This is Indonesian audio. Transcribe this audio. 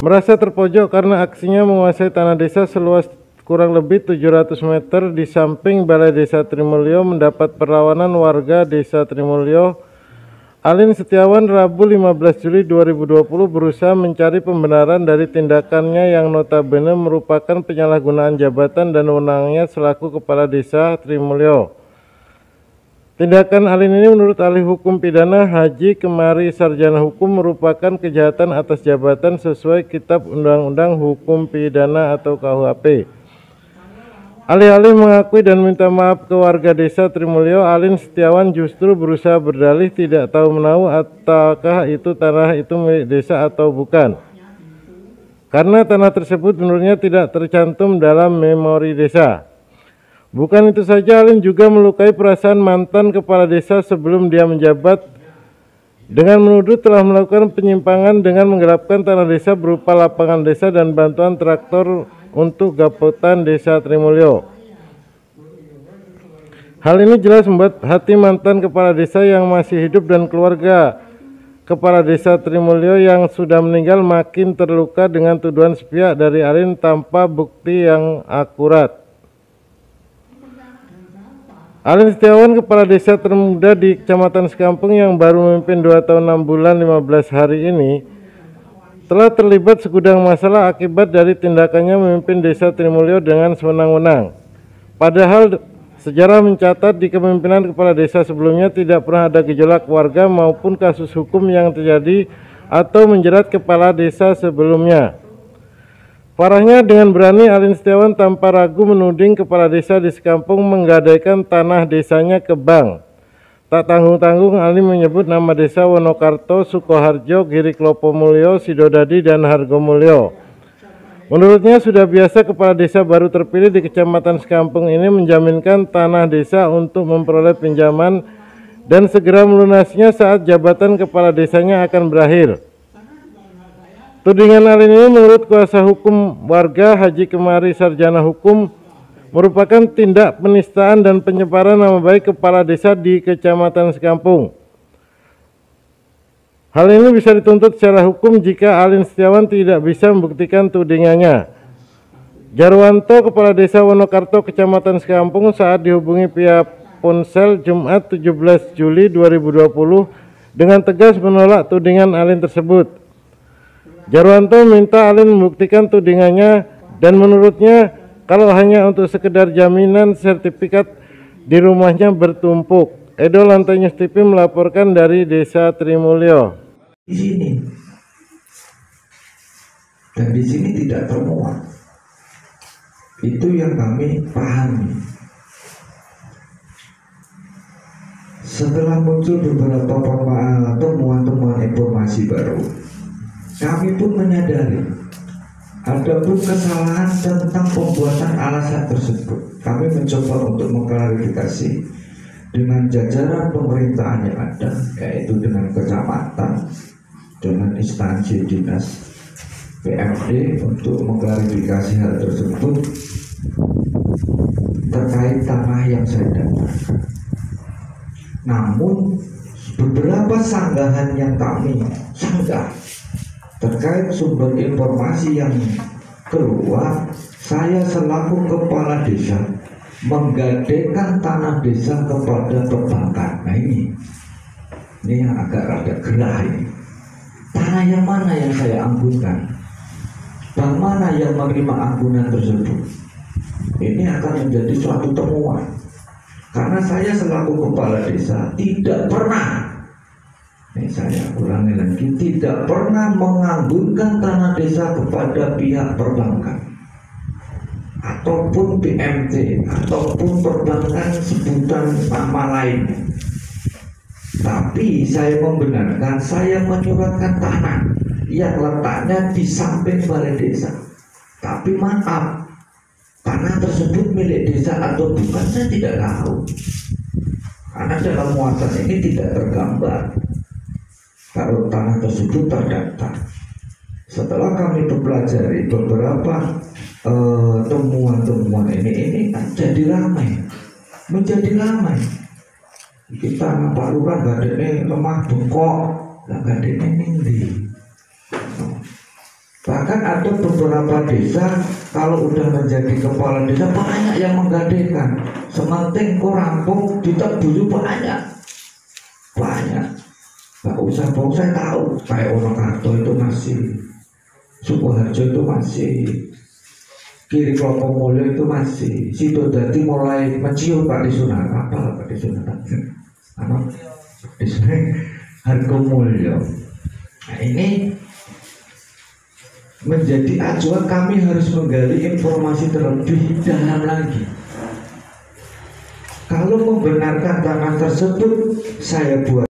merasa terpojok karena aksinya menguasai tanah desa seluas kurang lebih 700 meter di samping Balai Desa Trimulyo mendapat perlawanan warga Desa Trimulyo. Alin Setiawan Rabu 15 Juli 2020 berusaha mencari pembenaran dari tindakannya yang notabene merupakan penyalahgunaan jabatan dan wewenangnya selaku Kepala Desa Trimulyo. Tindakan Alin ini menurut ahli hukum pidana Haji Kemari Sarjana Hukum merupakan kejahatan atas jabatan sesuai Kitab Undang-Undang Hukum Pidana atau KUHP. Alih-alih mengakui dan minta maaf ke warga Desa Trimulyo, Alin Setiawan justru berusaha berdalih tidak tahu menahu apakah itu tanah itu milik desa atau bukan. Karena tanah tersebut menurutnya tidak tercantum dalam memori desa. Bukan itu saja, Alin juga melukai perasaan mantan kepala desa sebelum dia menjabat dengan menuduh telah melakukan penyimpangan dengan menggelapkan tanah desa berupa lapangan desa dan bantuan traktor untuk gapotan Desa Trimulyo. Hal ini jelas membuat hati mantan kepala desa yang masih hidup dan keluarga kepala desa Trimulyo yang sudah meninggal makin terluka dengan tuduhan sepihak dari Alin tanpa bukti yang akurat. Alin Setiawan, kepala desa termuda di Kecamatan Sekampung yang baru memimpin 2 tahun 6 bulan 15 hari ini, telah terlibat segudang masalah akibat dari tindakannya memimpin Desa Trimulyo dengan sewenang-wenang. Padahal sejarah mencatat di kepemimpinan kepala desa sebelumnya tidak pernah ada gejolak warga maupun kasus hukum yang terjadi atau menjerat kepala desa sebelumnya. Parahnya, dengan berani Alin Setiawan tanpa ragu menuding kepala desa di Sekampung menggadaikan tanah desanya ke bank. Tak tanggung-tanggung Alin menyebut nama desa Wonokarto, Sukoharjo, Giri Klopomulyo, Sidodadi, dan Hargomulyo. Menurutnya sudah biasa kepala desa baru terpilih di Kecamatan Sekampung ini menjaminkan tanah desa untuk memperoleh pinjaman dan segera melunasinya saat jabatan kepala desanya akan berakhir. Tudingan Alin ini menurut kuasa hukum warga Haji Kemari Sarjana Hukum merupakan tindak penistaan dan penyebaran nama baik kepala desa di Kecamatan Sekampung. Hal ini bisa dituntut secara hukum jika Alin Setiawan tidak bisa membuktikan tudingannya. Jarwanto, kepala desa Wonokarto, Kecamatan Sekampung, saat dihubungi pihak ponsel Jumat 17 Juli 2020 dengan tegas menolak tudingan Alin tersebut. Jarwanto minta Alin membuktikan tudingannya dan menurutnya kalau hanya untuk sekedar jaminan sertifikat di rumahnya bertumpuk. Edo Lantai News TV melaporkan dari Desa Trimulyo. Di sini dan di sini tidak termuat. Itu yang kami pahami. Setelah muncul beberapa temuan-temuan informasi baru, kami pun menyadari adapun kesalahan tentang pembuatan alasan tersebut. Kami mencoba untuk mengklarifikasi dengan jajaran pemerintahan yang ada, yaitu dengan kecamatan, dengan instansi dinas PMD untuk mengklarifikasi hal tersebut terkait tanah yang saya dapatkan. Namun beberapa sanggahan yang kami sanggah terkait sumber informasi yang keluar, saya selaku kepala desa menggadaikan tanah desa kepada perbankan. Nah ini yang agak rada gerah ini. Tanah yang mana yang saya anggunkan? Bank mana yang menerima anggunan tersebut? Ini akan menjadi suatu temuan. Karena saya selaku kepala desa tidak pernah, ini saya ulangi lagi, tidak pernah menganggunkan tanah desa kepada pihak perbankan ataupun PMT ataupun perbankan sebutan nama lain. Tapi saya membenarkan, saya menyuratkan tanah yang letaknya di samping balai desa. Tapi maaf, tanah tersebut milik desa atau bukan saya tidak tahu, karena dalam muatan ini tidak tergambar kalau tanah tersebut terdaftar. Setelah kami mempelajari beberapa temuan-temuan ini kan jadi ramai, menjadi ramai. Kita Pak Lurah gak ada lemah bengkok, gak ada ini. Bahkan ada beberapa desa kalau udah menjadi kepala desa banyak yang menggadekan. Sementing kok rampung ditebuju banyak. Gak usah bohong, saya tahu kayak Wonokarto itu masih, Sukoharjo itu masih, Kiri Klopomulyo itu masih, Sidodadi mulai mencium Pak Disunat, apa Pak Disunat? Apa? Disunat Hargomulyo. Nah ini menjadi acuan, kami harus menggali informasi terlebih dalam lagi. Kalau membenarkan tanah tersebut saya buat